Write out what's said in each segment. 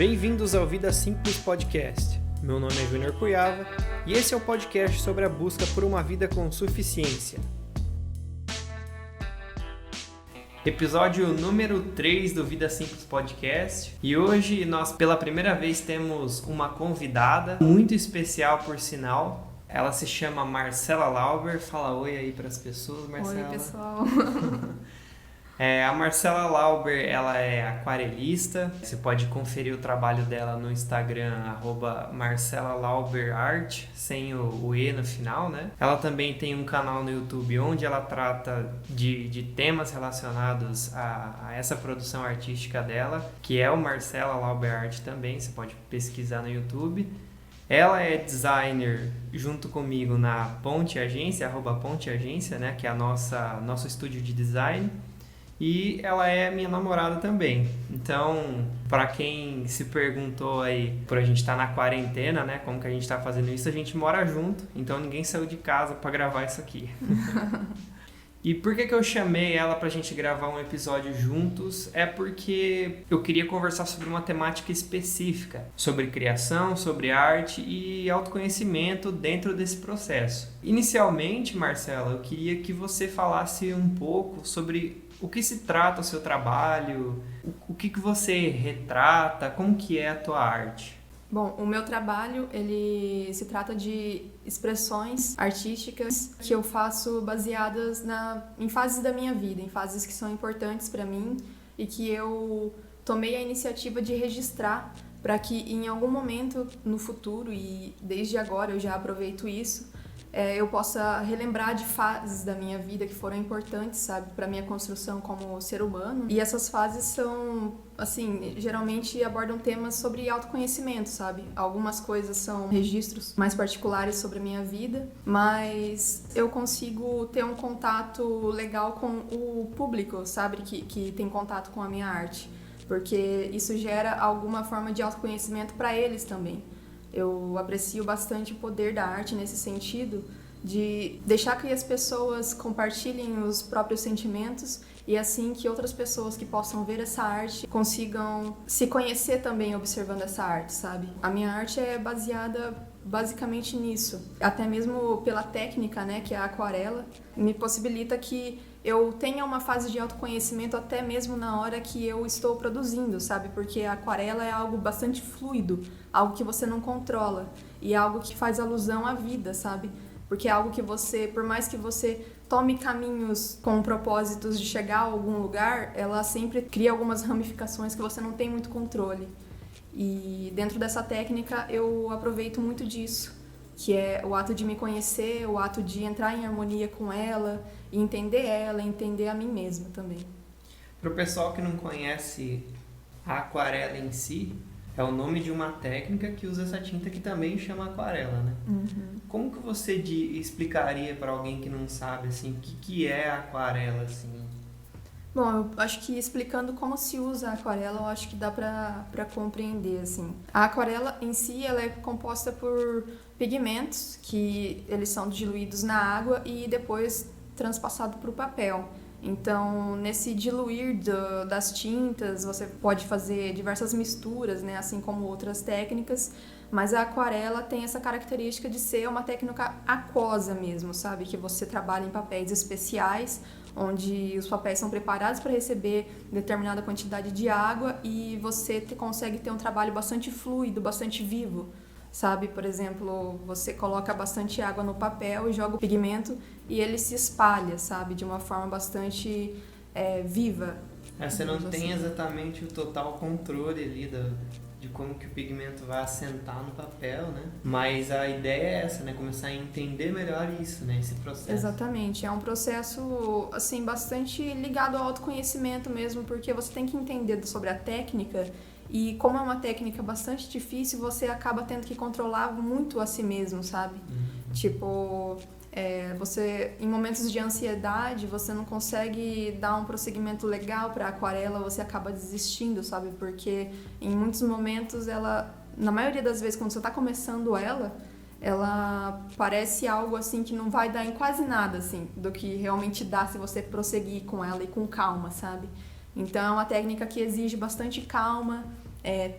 Bem-vindos ao Vida Simples Podcast. Meu nome é Júnior Cuyava e esse é o podcast sobre a busca por uma vida com suficiência. Episódio número 3 do Vida Simples Podcast. E hoje nós pela primeira vez temos uma convidada muito especial, por sinal. Ela se chama Marcela Lauber. Fala oi aí para as pessoas, Marcela. Oi, pessoal. A Marcela Lauber, ela é aquarelista. Você pode conferir o trabalho dela no Instagram, @MarcelaLauberArt, sem o E no final, né? Ela também tem um canal no YouTube onde ela trata de temas relacionados a essa produção artística dela, que é o Marcela Lauber Art também, você pode pesquisar no YouTube. Ela é designer junto comigo na Ponte Agência, @Ponte Agência, né? Que é nosso estúdio de design. E ela é minha namorada também. Então, para quem se perguntou aí, por a gente estar na quarentena, né? Como que a gente tá fazendo isso? A gente mora junto, então ninguém saiu de casa para gravar isso aqui. E por que eu chamei ela pra gente gravar um episódio juntos? É porque eu queria conversar sobre uma temática específica, sobre criação, sobre arte e autoconhecimento dentro desse processo. Inicialmente, Marcela, eu queria que você falasse um pouco sobre o que se trata o seu trabalho, o que você retrata, como que é a tua arte. Bom, o meu trabalho, ele se trata de expressões artísticas que eu faço baseadas em fases da minha vida, em fases que são importantes para mim e que eu tomei a iniciativa de registrar para que em algum momento no futuro, e desde agora eu já aproveito isso, eu possa relembrar de fases da minha vida que foram importantes, sabe, para minha construção como ser humano. E essas fases são, assim, geralmente abordam temas sobre autoconhecimento, sabe? Algumas coisas são registros mais particulares sobre a minha vida, mas eu consigo ter um contato legal com o público, sabe, que tem contato com a minha arte, porque isso gera alguma forma de autoconhecimento para eles também. Eu aprecio bastante o poder da arte nesse sentido, de deixar que as pessoas compartilhem os próprios sentimentos e assim que outras pessoas que possam ver essa arte consigam se conhecer também observando essa arte, sabe? A minha arte é baseada basicamente nisso. Até mesmo pela técnica, né, que é a aquarela, me possibilita que eu tenha uma fase de autoconhecimento até mesmo na hora que eu estou produzindo, sabe? Porque a aquarela é algo bastante fluido, algo que você não controla e algo que faz alusão à vida, sabe? Porque é algo que você, por mais que você tome caminhos com propósitos de chegar a algum lugar, ela sempre cria algumas ramificações que você não tem muito controle. E dentro dessa técnica eu aproveito muito disso, que é o ato de me conhecer, o ato de entrar em harmonia com ela, entender a mim mesma também. Para o pessoal que não conhece a aquarela em si, é o nome de uma técnica que usa essa tinta que também chama aquarela, né? Uhum. Como que você explicaria para alguém que não sabe, assim, o que é a aquarela, assim? Bom, eu acho que explicando como se usa a aquarela, eu acho que dá pra compreender, assim. A aquarela em si, ela é composta por pigmentos, que eles são diluídos na água e depois transpassados para o papel. Então, nesse diluir das tintas, você pode fazer diversas misturas, né, assim como outras técnicas, mas a aquarela tem essa característica de ser uma técnica aquosa mesmo, sabe? Que você trabalha em papéis especiais, onde os papéis são preparados para receber determinada quantidade de água e você consegue ter um trabalho bastante fluido, bastante vivo, sabe? Por exemplo, você coloca bastante água no papel e joga o pigmento e ele se espalha, sabe? De uma forma bastante viva. Você não tem exatamente o total controle ali de como que o pigmento vai assentar no papel, né? Mas a ideia é essa, né? Começar a entender melhor isso, né? Esse processo. Exatamente. É um processo, assim, bastante ligado ao autoconhecimento mesmo, porque você tem que entender sobre a técnica e como é uma técnica bastante difícil, você acaba tendo que controlar muito a si mesmo, sabe? Uhum. Tipo, você, em momentos de ansiedade, você não consegue dar um prosseguimento legal para a aquarela, você acaba desistindo, sabe? Porque em muitos momentos na maioria das vezes, quando você está começando ela parece algo assim que não vai dar em quase nada, assim, do que realmente dá se você prosseguir com ela e com calma, sabe? Então é uma técnica que exige bastante calma,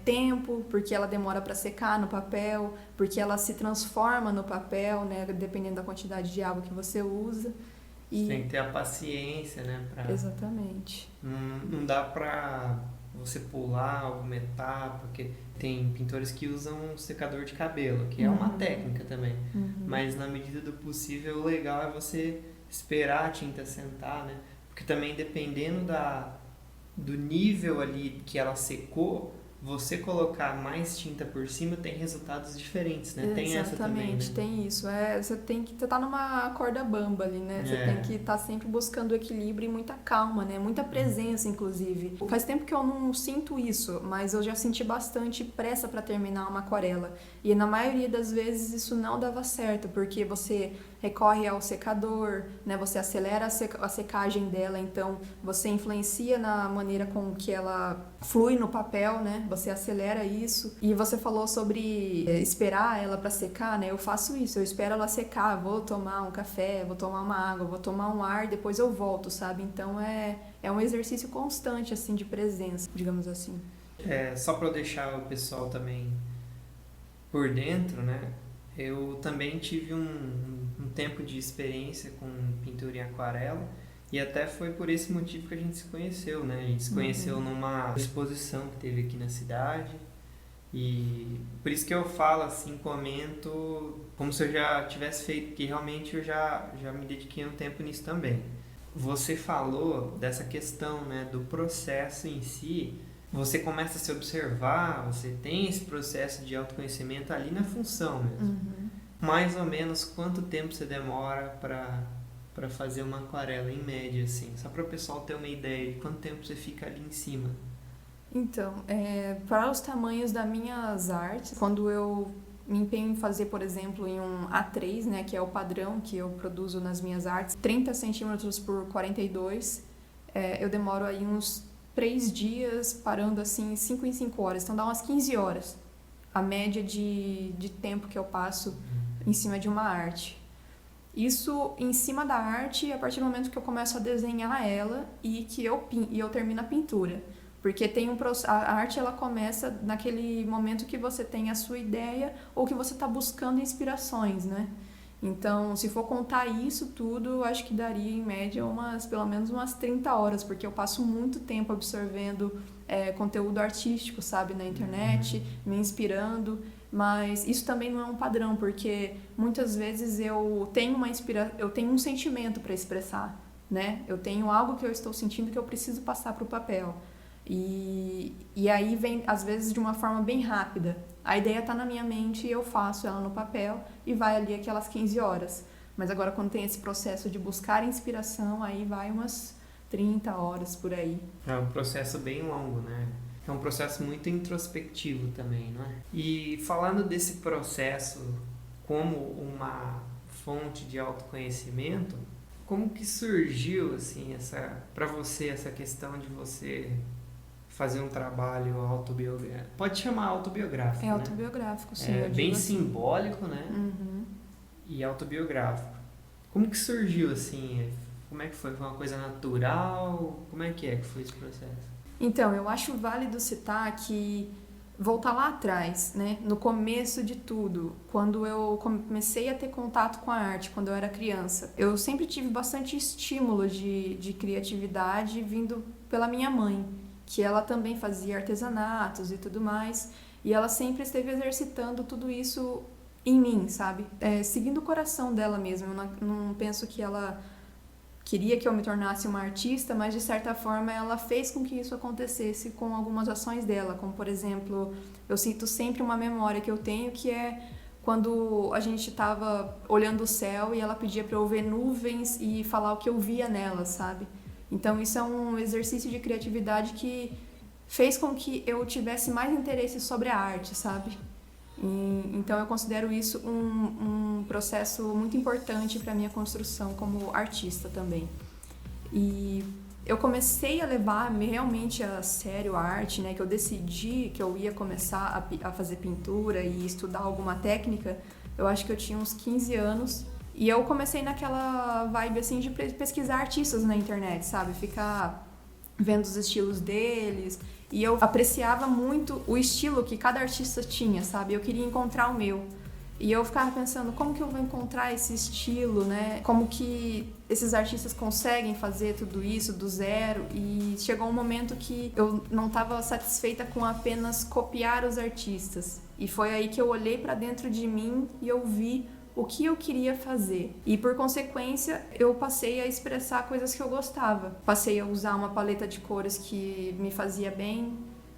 tempo, porque ela demora para secar no papel, porque ela se transforma no papel, né, dependendo da quantidade de água que você usa. Você tem que ter a paciência, né? Exatamente. Não dá pra você pular alguma etapa, porque tem pintores que usam um secador de cabelo, que é uma técnica também. Mas na medida do possível, o legal é você esperar a tinta sentar, né? Porque também dependendo do nível ali que ela secou, você colocar mais tinta por cima tem resultados diferentes, né? Tem essa também, né? Tem isso. Você tem que estar numa corda bamba ali, né? Você tem que estar sempre buscando equilíbrio e muita calma, né? Muita presença, inclusive. Faz tempo que eu não sinto isso, mas eu já senti bastante pressa para terminar uma aquarela. E na maioria das vezes isso não dava certo, porque você recorre ao secador, né? Você acelera a secagem dela, então você influencia na maneira com que ela flui no papel, né? Você acelera isso. E você falou sobre esperar ela para secar, né? Eu faço isso, eu espero ela secar, vou tomar um café, vou tomar uma água, vou tomar um ar, depois eu volto, sabe? Então é um exercício constante, assim, de presença, digamos assim. Só para deixar o pessoal também por dentro, né? Eu também tive um tempo de experiência com pintura em aquarela e até foi por esse motivo que a gente se conheceu, né? A gente se conheceu numa exposição que teve aqui na cidade e por isso que eu falo assim, comento como se eu já tivesse feito, porque realmente eu já me dediquei um tempo nisso também. Você falou dessa questão, né, do processo em si. Você começa a se observar, você tem esse processo de autoconhecimento ali na função mesmo. Mais ou menos quanto tempo você demora para fazer uma aquarela, em média, assim? Só para o pessoal ter uma ideia de quanto tempo você fica ali em cima. Então, para os tamanhos das minhas artes, quando eu me empenho em fazer, por exemplo, em um A3, né, que é o padrão que eu produzo nas minhas artes, 30 centímetros por 42, eu demoro aí uns 3 dias parando assim 5 em 5 horas, então dá umas 15 horas a média de tempo que eu passo em cima de uma arte. Isso em cima da arte a partir do momento que eu começo a desenhar ela e que eu termino a pintura, porque tem a arte ela começa naquele momento que você tem a sua ideia ou que você está buscando inspirações, né? Então, se for contar isso tudo, acho que daria em média pelo menos umas 30 horas, porque eu passo muito tempo absorvendo conteúdo artístico, sabe, na internet, me inspirando, mas isso também não é um padrão, porque muitas vezes eu tenho um sentimento para expressar, né? Eu tenho algo que eu estou sentindo que eu preciso passar para o papel. E aí vem, às vezes, de uma forma bem rápida. A ideia está na minha mente e eu faço ela no papel e vai ali aquelas 15 horas. Mas agora, quando tem esse processo de buscar inspiração, aí vai umas 30 horas por aí. É um processo bem longo, né? É um processo muito introspectivo também, não é? E falando desse processo como uma fonte de autoconhecimento, como que surgiu, assim, para você, essa questão de você fazer um trabalho autobiográfico? Pode chamar autobiográfico, né? Autobiográfico, sim. É bem simbólico, né? E autobiográfico. Como que surgiu, assim? Como é que foi? Foi uma coisa natural? Como é que foi esse processo? Então, eu acho válido citar que voltar lá atrás, né, no começo de tudo, quando eu comecei a ter contato com a arte, quando eu era criança, eu sempre tive bastante estímulo de criatividade vindo pela minha mãe, que ela também fazia artesanatos e tudo mais, e ela sempre esteve exercitando tudo isso em mim, sabe? Seguindo o coração dela mesmo. Eu não penso que ela queria que eu me tornasse uma artista, mas de certa forma ela fez com que isso acontecesse com algumas ações dela, como por exemplo, eu sinto sempre uma memória que eu tenho, que é quando a gente estava olhando o céu e ela pedia para eu ver nuvens e falar o que eu via nelas, sabe? Então isso é um exercício de criatividade que fez com que eu tivesse mais interesse sobre a arte, sabe? Então eu considero isso um processo muito importante para a minha construção como artista também. E eu comecei a levar realmente a sério a arte, né? Que eu decidi que eu ia começar a fazer pintura e estudar alguma técnica. Eu acho que eu tinha uns 15 anos. E eu comecei naquela vibe assim de pesquisar artistas na internet, sabe? Ficar vendo os estilos deles, e eu apreciava muito o estilo que cada artista tinha, sabe? Eu queria encontrar o meu. E eu ficava pensando, como que eu vou encontrar esse estilo, né? Como que esses artistas conseguem fazer tudo isso do zero? E chegou um momento que eu não estava satisfeita com apenas copiar os artistas. E foi aí que eu olhei para dentro de mim e eu vi o que eu queria fazer. E por consequência, eu passei a expressar coisas que eu gostava. Passei a usar uma paleta de cores que me fazia bem,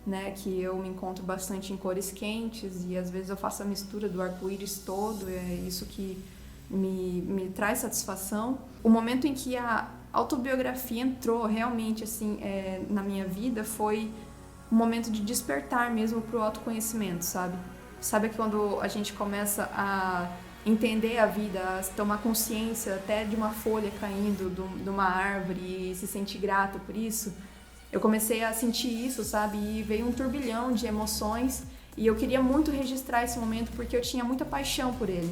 né, que eu me encontro bastante em cores quentes e às vezes eu faço a mistura do arco-íris todo, é isso que me traz satisfação. O momento em que a autobiografia entrou realmente assim na minha vida foi um momento de despertar mesmo para o autoconhecimento, sabe? Sabe quando a gente começa a entender a vida, a tomar consciência até de uma folha caindo de uma árvore e se sentir grato por isso? Eu comecei a sentir isso, sabe? E veio um turbilhão de emoções e eu queria muito registrar esse momento porque eu tinha muita paixão por ele,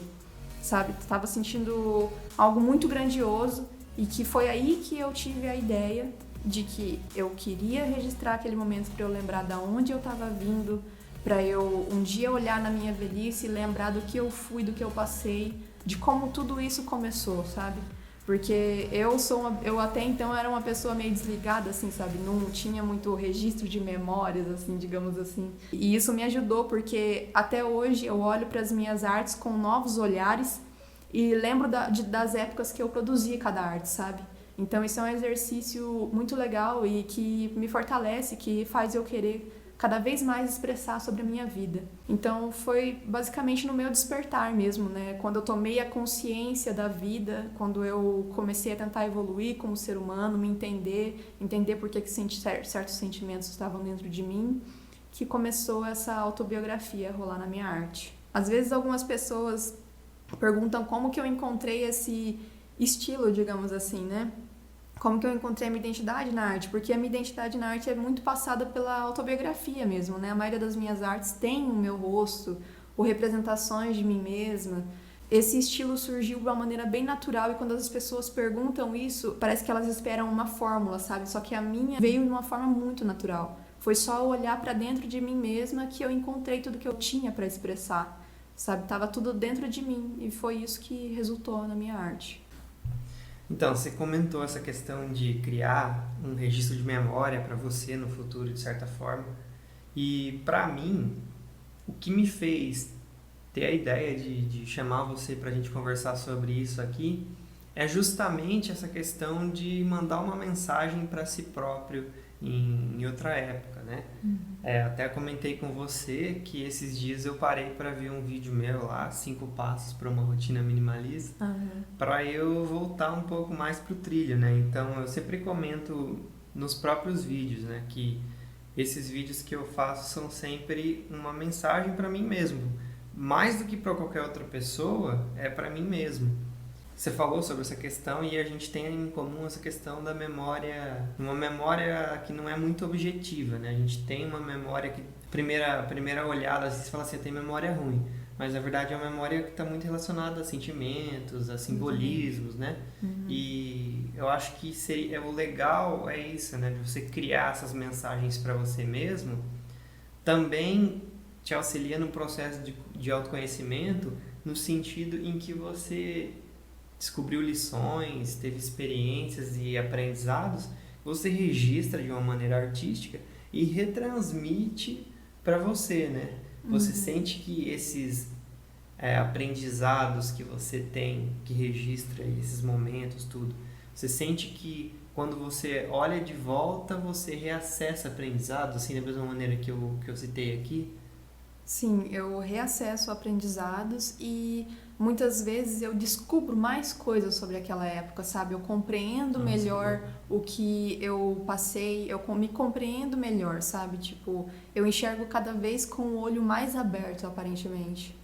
sabe? Estava sentindo algo muito grandioso e que foi aí que eu tive a ideia de que eu queria registrar aquele momento para eu lembrar de onde eu estava vindo, para eu um dia olhar na minha velhice e lembrar do que eu fui, do que eu passei, de como tudo isso começou, sabe? Porque eu até então era uma pessoa meio desligada, assim, sabe? Não tinha muito registro de memórias, assim, digamos assim. E isso me ajudou porque até hoje eu olho para as minhas artes com novos olhares e lembro das épocas que eu produzia cada arte, sabe? Então isso é um exercício muito legal e que me fortalece, que faz eu querer cada vez mais expressar sobre a minha vida. Então foi basicamente no meu despertar mesmo, né? Quando eu tomei a consciência da vida, quando eu comecei a tentar evoluir como ser humano, me entender por que certos sentimentos estavam dentro de mim, que começou essa autobiografia a rolar na minha arte. Às vezes algumas pessoas perguntam como que eu encontrei esse estilo, digamos assim, né? Como que eu encontrei a minha identidade na arte, porque a minha identidade na arte é muito passada pela autobiografia mesmo, né? A maioria das minhas artes tem o meu rosto, ou representações de mim mesma. Esse estilo surgiu de uma maneira bem natural e quando as pessoas perguntam isso, parece que elas esperam uma fórmula, sabe? Só que a minha veio de uma forma muito natural. Foi só olhar para dentro de mim mesma que eu encontrei tudo que eu tinha para expressar, sabe? Tava tudo dentro de mim e foi isso que resultou na minha arte. Então, você comentou essa questão de criar um registro de memória para você no futuro, de certa forma. E, para mim, o que me fez ter a ideia de chamar você para a gente conversar sobre isso aqui é justamente essa questão de mandar uma mensagem para si próprio em outra época, né? Até comentei com você que esses dias eu parei para ver um vídeo meu lá, 5 passos para uma rotina minimalista, para eu voltar um pouco mais pro trilho, né? Então eu sempre comento nos próprios vídeos, né, que esses vídeos que eu faço são sempre uma mensagem para mim mesmo, mais do que para qualquer outra pessoa, é para mim mesmo. Você falou sobre essa questão e a gente tem em comum essa questão da memória, uma memória que não é muito objetiva, né? A gente tem uma memória que, primeira olhada, às vezes fala assim, tem memória ruim, mas na verdade é uma memória que está muito relacionada a sentimentos, a simbolismos, né? E eu acho que o legal é isso, né? De você criar essas mensagens para você mesmo, também te auxilia no processo de autoconhecimento, no sentido em que você descobriu lições, teve experiências e aprendizados, você registra de uma maneira artística e retransmite para você, né? Você sente que esses aprendizados que você tem, que registra esses momentos, tudo, você sente que quando você olha de volta, você reacessa aprendizados, assim, da mesma maneira que eu citei aqui? Sim, eu reacesso aprendizados e muitas vezes eu descubro mais coisas sobre aquela época, sabe? Eu compreendo melhor o que eu passei, eu me compreendo melhor, sabe? Tipo, eu enxergo cada vez com o olho mais aberto, aparentemente.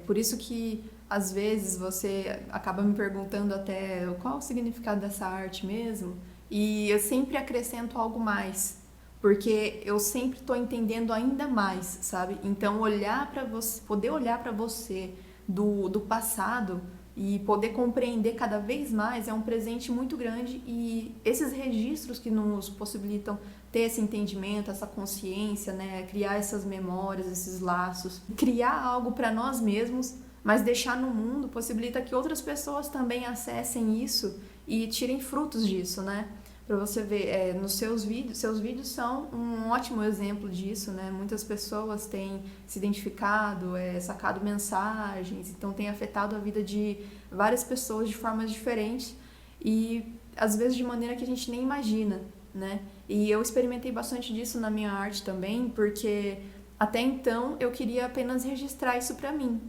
Por isso que, às vezes, você acaba me perguntando até qual o significado dessa arte mesmo, e eu sempre acrescento algo mais, porque eu sempre estou entendendo ainda mais, sabe? Então, olhar para você, poder olhar para você do passado E poder compreender cada vez mais é um presente muito grande, e esses registros que nos possibilitam ter esse entendimento, essa consciência, né, criar essas memórias, esses laços, criar algo para nós mesmos, mas deixar no mundo, possibilita que outras pessoas também acessem isso e tirem frutos disso, né? Para você ver, nos seus vídeos são um ótimo exemplo disso, né? Muitas pessoas têm se identificado, sacado mensagens, então tem afetado a vida de várias pessoas de formas diferentes e às vezes de maneira que a gente nem imagina, né? E eu experimentei bastante disso na minha arte também, porque até então eu queria apenas registrar isso para mim,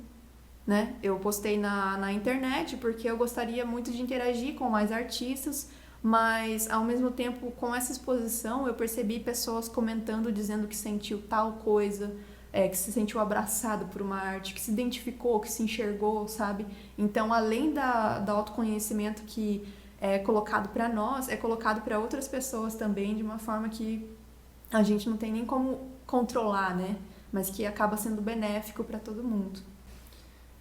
né? Eu postei na internet porque eu gostaria muito de interagir com mais artistas, mas ao mesmo tempo, com essa exposição, eu percebi pessoas comentando, dizendo que sentiu tal coisa, que se sentiu abraçado por uma arte, que se identificou, que se enxergou, sabe? Então, além do autoconhecimento que é colocado para nós, é colocado para outras pessoas também, de uma forma que a gente não tem nem como controlar, né? Mas que acaba sendo benéfico para todo mundo.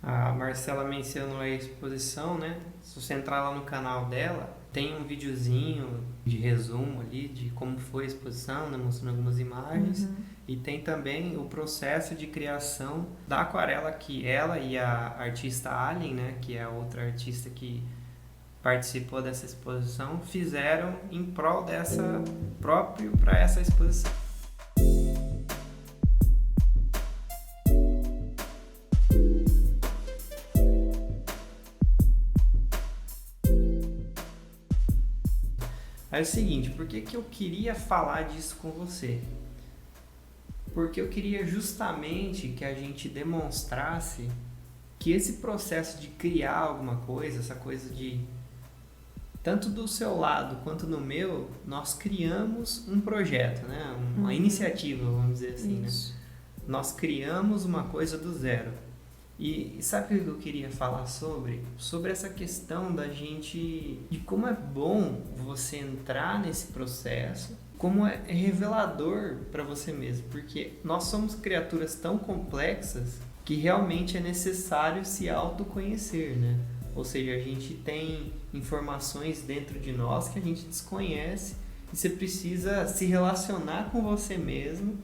A Marcela mencionou a exposição, né? Se você entrar lá no canal dela, tem um videozinho de resumo ali de como foi a exposição, né? Mostrando algumas imagens. E tem também o processo de criação da aquarela que ela e a artista Alien, né? Que é a outra artista que participou dessa exposição, fizeram em prol para essa exposição. Aí é o seguinte, por que eu queria falar disso com você? Porque eu queria justamente que a gente demonstrasse que esse processo de criar alguma coisa, essa coisa de, tanto do seu lado quanto no meu, nós criamos um projeto, né? Uma iniciativa, vamos dizer assim, Isso. né? Nós criamos uma coisa do zero. E sabe o que eu queria falar sobre? Sobre essa questão da gente, de como é bom você entrar nesse processo, como é revelador para você mesmo, porque nós somos criaturas tão complexas que realmente é necessário se autoconhecer, né? Ou seja, a gente tem informações dentro de nós que a gente desconhece e você precisa se relacionar com você mesmo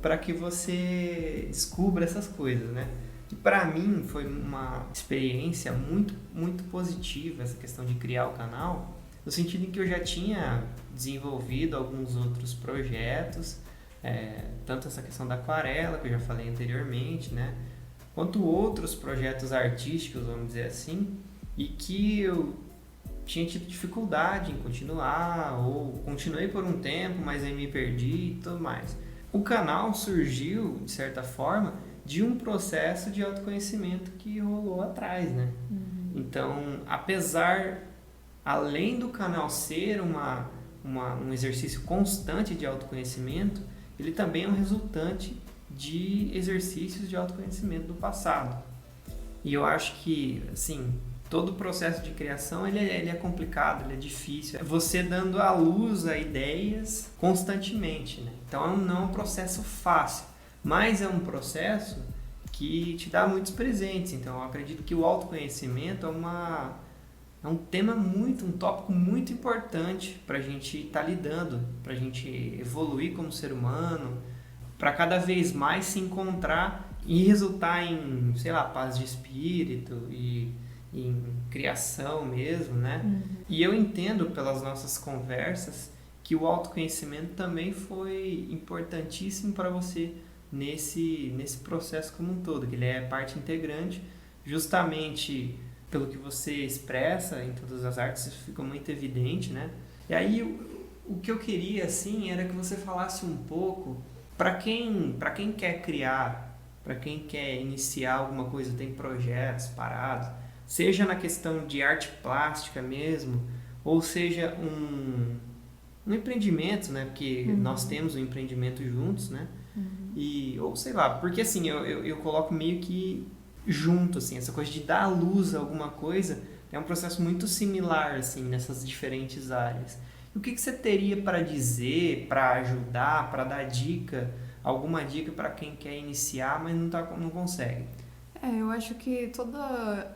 para que você descubra essas coisas, né? E para mim foi uma experiência muito, muito positiva essa questão de criar o canal, no sentido em que eu já tinha desenvolvido alguns outros projetos, tanto essa questão da aquarela, que eu já falei anteriormente, né? Quanto outros projetos artísticos, vamos dizer assim, e que eu tinha tido dificuldade em continuar, ou continuei por um tempo, mas aí me perdi e tudo mais. O canal surgiu, de certa forma, de um processo de autoconhecimento que rolou atrás, né? Então, além do canal ser um exercício constante de autoconhecimento, ele também é um resultante de exercícios de autoconhecimento do passado. E eu acho que, assim, todo o processo de criação ele é complicado, ele é difícil. É você dando à luz a ideias constantemente, né? Então não é um processo fácil, mas é um processo que te dá muitos presentes. Então eu acredito que o autoconhecimento é um tema um tópico muito importante para a gente estar lidando, para a gente evoluir como ser humano, para cada vez mais se encontrar e resultar em, sei lá, paz de espírito e em criação mesmo, né? E eu entendo pelas nossas conversas que o autoconhecimento também foi importantíssimo para você nesse processo como um todo, que ele é parte integrante, justamente pelo que você expressa em todas as artes, isso fica muito evidente, né? E aí o que eu queria, assim, era que você falasse um pouco para quem quer criar, para quem quer iniciar alguma coisa, tem projetos parados, seja na questão de arte plástica mesmo, ou seja um empreendimento, né? Porque nós temos um empreendimento juntos, né? Ou sei lá, porque assim, eu coloco meio que junto, assim, essa coisa de dar à luz a alguma coisa é um processo muito similar, assim, nessas diferentes áreas. E o que você teria para dizer, para ajudar, para dar dica, alguma dica para quem quer iniciar, mas não consegue? Eu acho que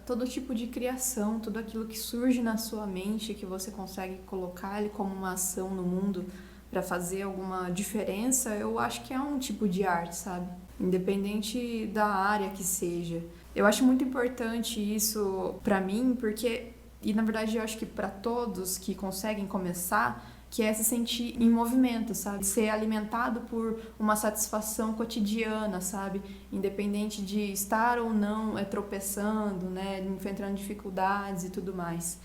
todo tipo de criação, tudo aquilo que surge na sua mente, que você consegue colocar ele como uma ação no mundo para fazer alguma diferença, eu acho que é um tipo de arte, sabe? Independente da área que seja. Eu acho muito importante isso para mim, porque, e na verdade eu acho que para todos que conseguem começar, que é se sentir em movimento, sabe? Ser alimentado por uma satisfação cotidiana, sabe? Independente de estar ou não tropeçando, né? Enfrentando dificuldades e tudo mais.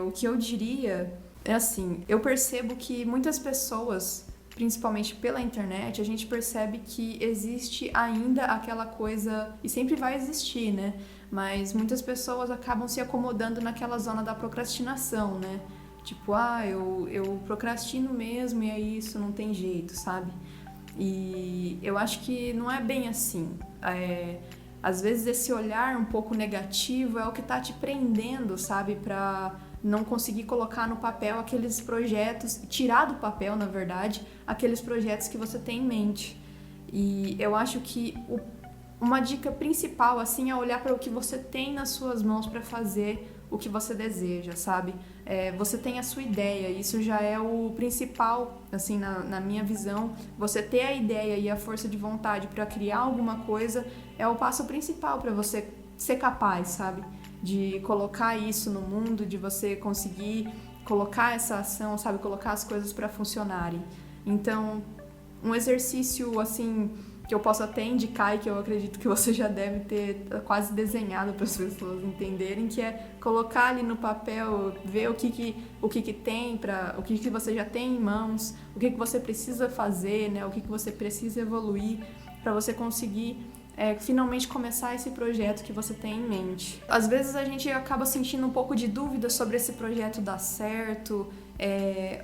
O que eu diria é assim, eu percebo que muitas pessoas, principalmente pela internet, a gente percebe que existe ainda aquela coisa, e sempre vai existir, né? Mas muitas pessoas acabam se acomodando naquela zona da procrastinação, né? Tipo, eu procrastino mesmo e é isso, não tem jeito, sabe? E eu acho que não é bem assim. Às vezes esse olhar um pouco negativo é o que tá te prendendo, sabe? Pra não conseguir colocar no papel aqueles projetos, tirar do papel, na verdade, aqueles projetos que você tem em mente. E eu acho que uma dica principal, assim, é olhar para o que você tem nas suas mãos para fazer o que você deseja, sabe? Você tem a sua ideia, isso já é o principal, assim, na minha visão. Você ter a ideia e a força de vontade para criar alguma coisa é o passo principal para você ser capaz, sabe? De colocar isso no mundo, de você conseguir colocar essa ação, sabe? Colocar as coisas para funcionarem. Então, um exercício, assim, que eu posso até indicar e que eu acredito que você já deve ter quase desenhado para as pessoas entenderem, que é colocar ali no papel, ver o que tem, o que você já tem em mãos, o que você precisa fazer, né? O que você precisa evoluir para você conseguir finalmente começar esse projeto que você tem em mente. Às vezes a gente acaba sentindo um pouco de dúvida sobre esse projeto dar certo,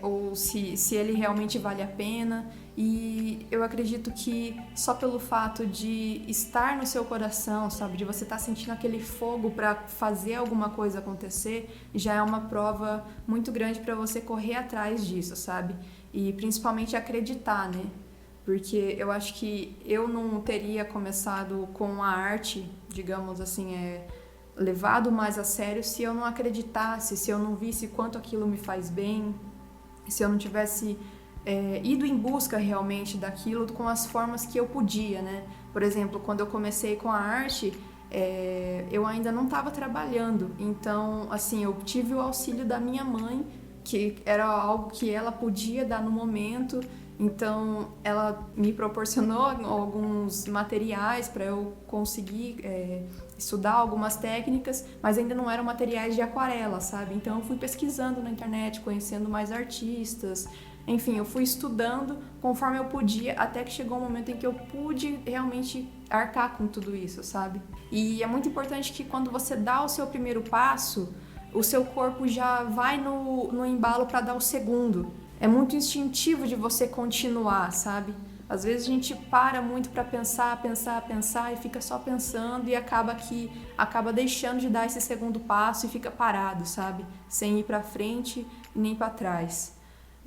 ou se ele realmente vale a pena. E eu acredito que só pelo fato de estar no seu coração, sabe, de você estar sentindo aquele fogo para fazer alguma coisa acontecer, já é uma prova muito grande para você correr atrás disso, sabe? E principalmente acreditar, né? Porque eu acho que eu não teria começado com a arte, digamos assim, levado mais a sério se eu não acreditasse, se eu não visse quanto aquilo me faz bem, se eu não tivesse ido em busca realmente daquilo com as formas que eu podia, né? Por exemplo, quando eu comecei com a arte, eu ainda não estava trabalhando, então, assim, eu tive o auxílio da minha mãe, que era algo que ela podia dar no momento. Então, ela me proporcionou alguns materiais para eu conseguir estudar algumas técnicas, mas ainda não eram materiais de aquarela, sabe? Então, eu fui pesquisando na internet, conhecendo mais artistas. Enfim, eu fui estudando conforme eu podia, até que chegou um momento em que eu pude realmente arcar com tudo isso, sabe? E é muito importante que quando você dá o seu primeiro passo, o seu corpo já vai no embalo para dar o segundo. É muito instintivo de você continuar, sabe? Às vezes a gente para muito para pensar e fica só pensando e acaba deixando de dar esse segundo passo e fica parado, sabe? Sem ir para frente e nem para trás.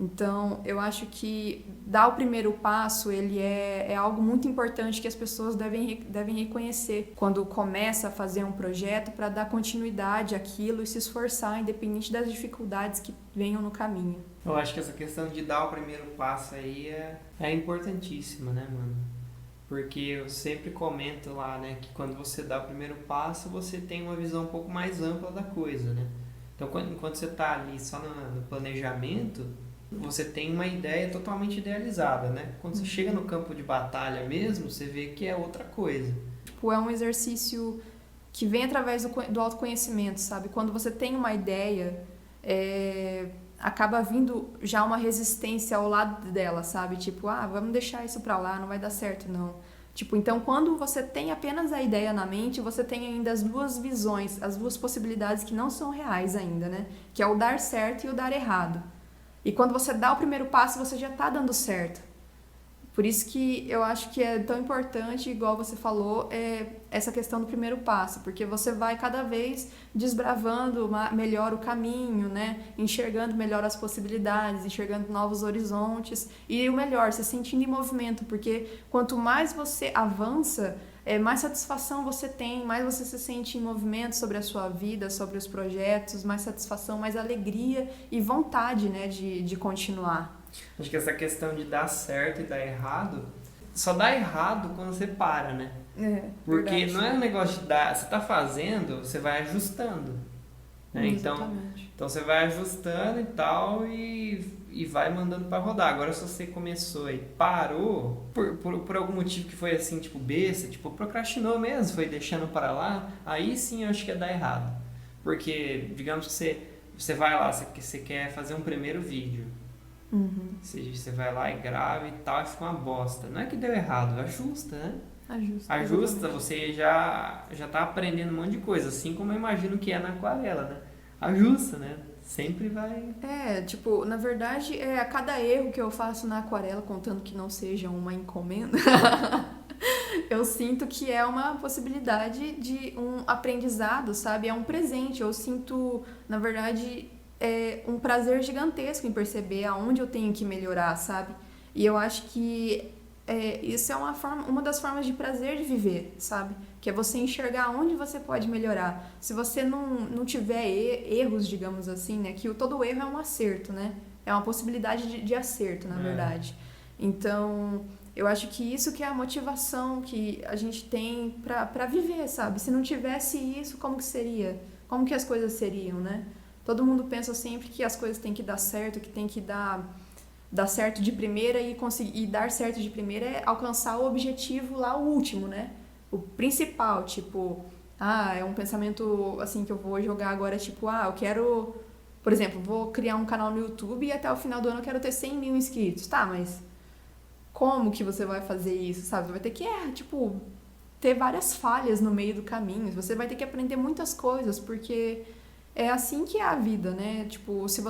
Então, eu acho que dar o primeiro passo, ele é algo muito importante que as pessoas devem reconhecer quando começa a fazer um projeto para dar continuidade àquilo e se esforçar, independente das dificuldades que venham no caminho. Eu acho que essa questão de dar o primeiro passo aí é importantíssima, né, mano? Porque eu sempre comento lá, né, que quando você dá o primeiro passo, você tem uma visão um pouco mais ampla da coisa, né? Então, enquanto você tá ali só no planejamento, você tem uma ideia totalmente idealizada, né? Quando você chega no campo de batalha mesmo, você vê que é outra coisa. Tipo, é um exercício que vem através do autoconhecimento, sabe? Quando você tem uma ideia, acaba vindo já uma resistência ao lado dela, sabe? Tipo, vamos deixar isso pra lá, não vai dar certo, não. Tipo, então, quando você tem apenas a ideia na mente, você tem ainda as duas visões, as duas possibilidades que não são reais ainda, né? Que é o dar certo e o dar errado. E quando você dá o primeiro passo, você já está dando certo. Por isso que eu acho que é tão importante, igual você falou, essa questão do primeiro passo, porque você vai cada vez desbravando melhor o caminho, né? Enxergando melhor as possibilidades, enxergando novos horizontes e o melhor, se sentindo em movimento, porque quanto mais você avança, mais satisfação você tem, mais você se sente em movimento sobre a sua vida, sobre os projetos, mais satisfação, mais alegria e vontade, né, de continuar. Acho que essa questão de dar certo e dar errado, só dá errado quando você para, né? Porque verdade. não é um negócio de dar, você tá fazendo, você vai ajustando, né? Exatamente. Então você vai ajustando e tal e vai mandando pra rodar. Agora se você começou e parou, por algum motivo que foi assim, tipo besta, tipo procrastinou mesmo, foi deixando para lá, aí sim eu acho que é dar errado. Porque, digamos que você vai lá, você quer fazer um primeiro vídeo. Você vai lá e grava e tal, e fica uma bosta. Não é que deu errado, ajusta, né? Ajusta, você já tá aprendendo um monte de coisa, assim como eu imagino que é na aquarela, né? Ajusta, né? Sempre vai... tipo, na verdade, a cada erro que eu faço na aquarela, contando que não seja uma encomenda, eu sinto que é uma possibilidade de um aprendizado, sabe? É um presente. Eu sinto, na verdade, um prazer gigantesco em perceber aonde eu tenho que melhorar, sabe? E eu acho que isso é uma das formas de prazer de viver, sabe? Que é você enxergar onde você pode melhorar. Se você não tiver erros, digamos assim, né? Que todo erro é um acerto, né? É uma possibilidade de acerto, na verdade. Então, eu acho que isso que é a motivação que a gente tem pra viver, sabe? Se não tivesse isso, como que seria? Como que as coisas seriam, né? Todo mundo pensa sempre que as coisas têm que dar certo, que tem que dar certo de primeira e dar certo de primeira é alcançar o objetivo lá, o último, né? O principal, tipo, é um pensamento assim que eu vou jogar agora, tipo, eu quero, por exemplo, vou criar um canal no YouTube e até o final do ano eu quero ter 100 mil inscritos. Tá, mas como que você vai fazer isso, sabe? Você vai ter que, ter várias falhas no meio do caminho, você vai ter que aprender muitas coisas, porque é assim que é a vida, né? Tipo, se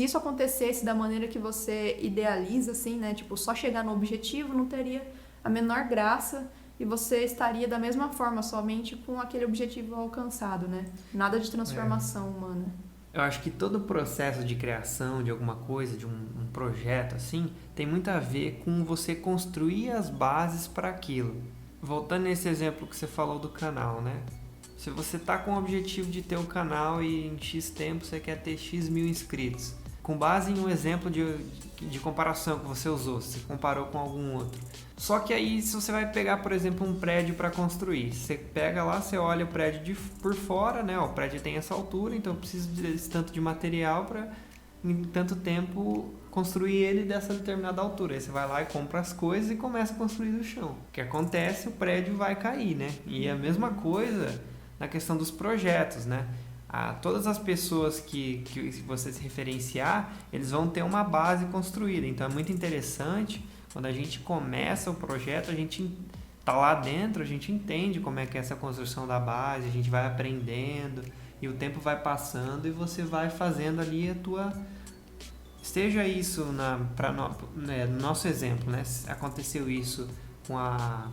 isso acontecesse da maneira que você idealiza, assim, né? Tipo, só chegar no objetivo não teria a menor graça e você estaria da mesma forma, somente com aquele objetivo alcançado, né? Nada de transformação humana. Eu acho que todo o processo de criação de alguma coisa, de um projeto assim, tem muito a ver com você construir as bases para aquilo. Voltando nesse exemplo que você falou do canal, né? Se você tá com o objetivo de ter um canal e em X tempo você quer ter X mil inscritos, com base em um exemplo de comparação que você usou, se você comparou com algum outro. Só que aí, se você vai pegar, por exemplo, um prédio para construir, você pega lá, você olha o prédio por fora, né? O prédio tem essa altura, então eu preciso desse tanto de material para, em tanto tempo, construir ele dessa determinada altura. Aí você vai lá e compra as coisas e começa a construir do chão. O que acontece? O prédio vai cair, né? E a mesma coisa na questão dos projetos, né? Todas as pessoas que você se referenciar, eles vão ter uma base construída. Então é muito interessante, quando a gente começa o projeto, a gente tá lá dentro, a gente entende como é que é essa construção da base, a gente vai aprendendo e o tempo vai passando e você vai fazendo ali a tua... Seja isso no nosso exemplo, né? Aconteceu isso com a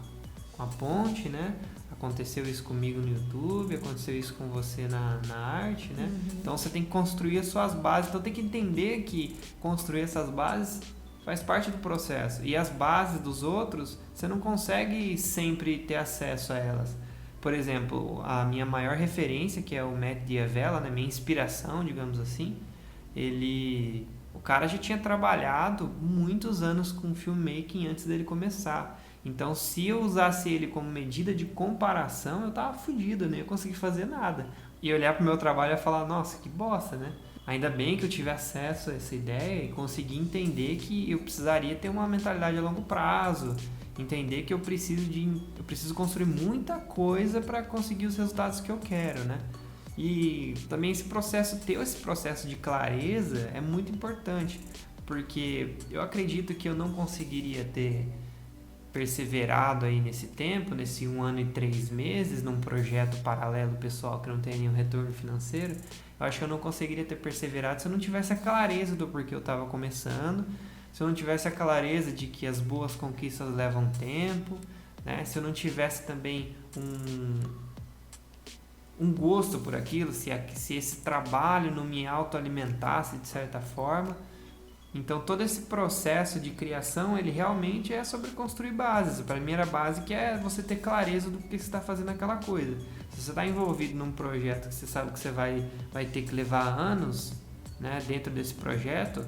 ponte, né? Aconteceu isso comigo no YouTube, aconteceu isso com você na arte, né? Então você tem que construir as suas bases, então tem que entender que construir essas bases faz parte do processo. E as bases dos outros, você não consegue sempre ter acesso a elas. Por exemplo, a minha maior referência, que é o Matt D'Avella, né? Minha inspiração, digamos assim, o cara já tinha trabalhado muitos anos com filmmaking antes dele começar. Então, se eu usasse ele como medida de comparação, eu tava fudido, nem ia conseguir fazer nada. E olhar pro meu trabalho e falar, nossa, que bosta, né? Ainda bem que eu tive acesso a essa ideia e consegui entender que eu precisaria ter uma mentalidade a longo prazo, entender que eu preciso construir muita coisa para conseguir os resultados que eu quero, né? E também ter esse processo de clareza é muito importante, porque eu acredito que eu não conseguiria ter perseverado aí nesse tempo, nesse 1 ano e 3 meses, num projeto paralelo pessoal que não tem nenhum retorno financeiro. Eu acho que eu não conseguiria ter perseverado se eu não tivesse a clareza do porquê eu estava começando, se eu não tivesse a clareza de que as boas conquistas levam tempo, né? Se eu não tivesse também um gosto por aquilo, se esse trabalho não me autoalimentasse de certa forma. Então, todo esse processo de criação, ele realmente é sobre construir bases. A primeira base que é você ter clareza do que você está fazendo aquela coisa. Se você está envolvido num projeto que você sabe que você vai ter que levar anos, né, dentro desse projeto,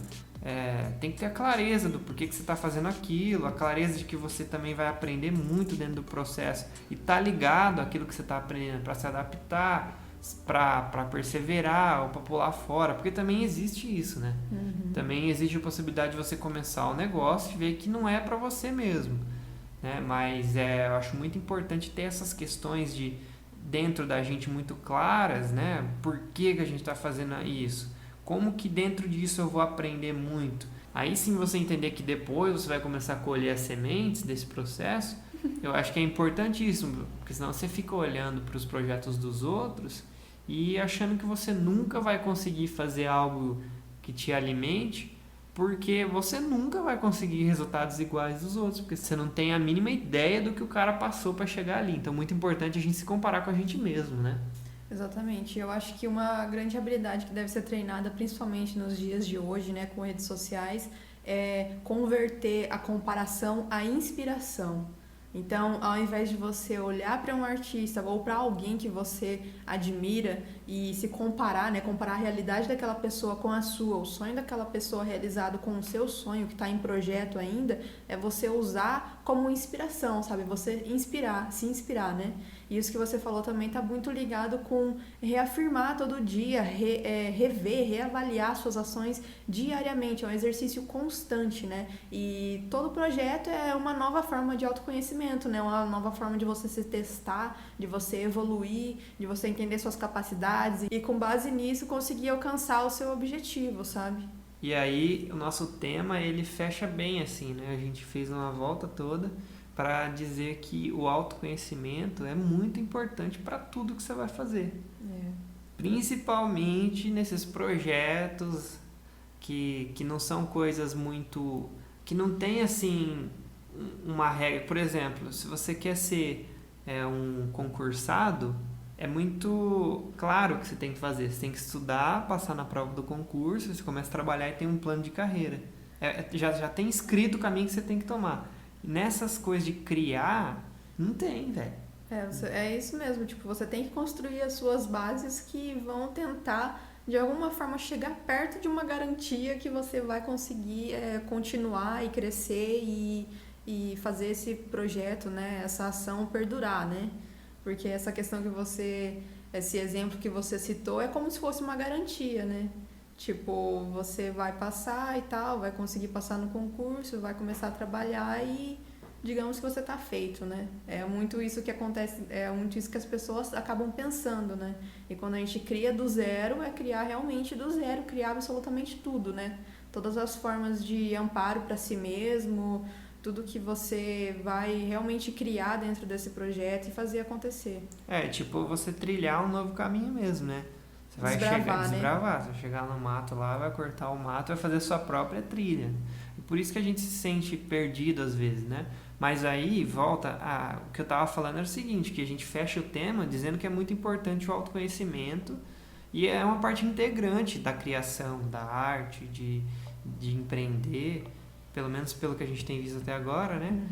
tem que ter a clareza do porquê que você está fazendo aquilo, a clareza de que você também vai aprender muito dentro do processo e tá ligado àquilo que você está aprendendo para se adaptar, para perseverar ou para pular fora, porque também existe isso, né? Também existe a possibilidade de você começar um negócio e ver que não é para você mesmo, né? Mas eu acho muito importante ter essas questões de dentro da gente muito claras, né? Por que a gente está fazendo isso? Como que dentro disso eu vou aprender muito? Aí sim você entender que depois você vai começar a colher as sementes desse processo. Eu acho que é importantíssimo, porque senão você fica olhando para os projetos dos outros e achando que você nunca vai conseguir fazer algo que te alimente, porque você nunca vai conseguir resultados iguais dos outros, porque você não tem a mínima ideia do que o cara passou para chegar ali. Então, muito importante a gente se comparar com a gente mesmo, né? Exatamente. Eu acho que uma grande habilidade que deve ser treinada, principalmente nos dias de hoje, né, com redes sociais, é converter a comparação à inspiração. Então, ao invés de você olhar para um artista ou para alguém que você admira e se comparar, né, comparar a realidade daquela pessoa com a sua, o sonho daquela pessoa realizado com o seu sonho que está em projeto ainda, é você usar como inspiração, sabe? Você se inspirar, né? E isso que você falou também está muito ligado com reafirmar todo dia, rever, reavaliar suas ações diariamente. É um exercício constante, né? E todo projeto é uma nova forma de autoconhecimento, né? Uma nova forma de você se testar, de você evoluir, de você entender suas capacidades e com base nisso conseguir alcançar o seu objetivo, sabe? E aí o nosso tema ele fecha bem assim, né? A gente fez uma volta toda para dizer que o autoconhecimento é muito importante para tudo que você vai fazer. Principalmente nesses projetos que não são coisas muito... que não tem assim uma regra. Por exemplo, se você quer ser um concursado, é muito claro o que você tem que fazer. Você tem que estudar, passar na prova do concurso, você começa a trabalhar e tem um plano de carreira. Já tem escrito o caminho que você tem que tomar. Nessas coisas de criar, não tem, velho. É isso mesmo, tipo, você tem que construir as suas bases que vão tentar, de alguma forma, chegar perto de uma garantia que você vai conseguir continuar e crescer e fazer esse projeto, né, essa ação perdurar, né? Porque essa questão que esse exemplo que você citou é como se fosse uma garantia, né? Tipo, você vai passar e tal, vai conseguir passar no concurso, vai começar a trabalhar e digamos que você está feito, né? É muito isso que acontece, é muito isso que as pessoas acabam pensando, né? E quando a gente cria do zero, é criar realmente do zero, criar absolutamente tudo, né? Todas as formas de amparo para si mesmo, tudo que você vai realmente criar dentro desse projeto e fazer acontecer. Tipo você trilhar um novo caminho mesmo, né? Você vai Desbravar, desbravar, você vai chegar no mato lá, vai cortar o mato, vai fazer a sua própria trilha. E por isso que a gente se sente perdido às vezes, né? Mas aí, o que eu tava falando era o seguinte, que a gente fecha o tema dizendo que é muito importante o autoconhecimento e é uma parte integrante da criação, da arte, de empreender, pelo menos pelo que a gente tem visto até agora, né?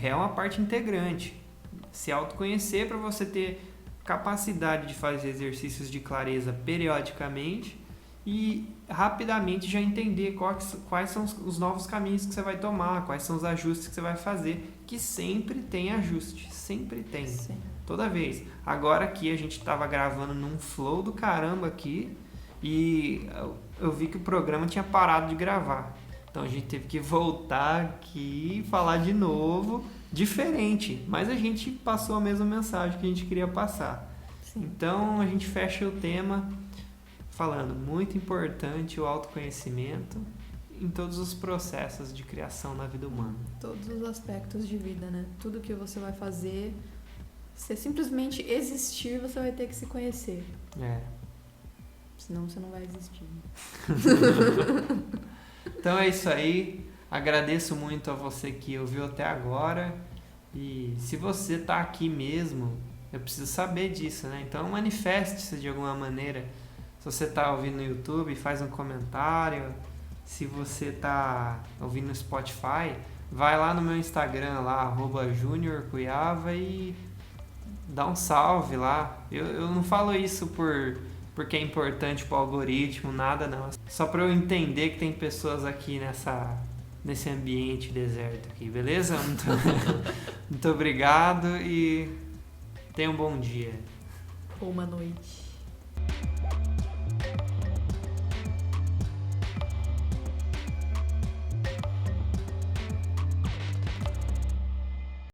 É uma parte integrante. Se autoconhecer para você ter capacidade de fazer exercícios de clareza periodicamente e rapidamente já entender quais são os novos caminhos que você vai tomar, quais são os ajustes que você vai fazer, que sempre tem ajuste, sempre tem. Sim. Toda vez. Agora aqui a gente estava gravando num flow do caramba aqui e eu vi que o programa tinha parado de gravar. Então a gente teve que voltar aqui e falar de novo, diferente, mas a gente passou a mesma mensagem que a gente queria passar. Sim. Então a gente fecha o tema falando muito importante o autoconhecimento em todos os processos de criação na vida humana. Todos os aspectos de vida, né? Tudo que você vai fazer, se simplesmente existir, você vai ter que se conhecer. Senão você não vai existir. Então é isso aí. Agradeço muito a você que ouviu até agora. E se você está aqui mesmo, eu preciso saber disso, né? Então manifeste-se de alguma maneira. Se você está ouvindo no YouTube, faz um comentário. Se você tá ouvindo no Spotify, vai lá no meu Instagram, lá, @juniorcuiava e dá um salve lá. Eu não falo isso porque é importante pro algoritmo, nada não. Só para eu entender que tem pessoas aqui nesse ambiente deserto aqui, beleza? Muito obrigado e tenha um bom dia. Ou uma noite.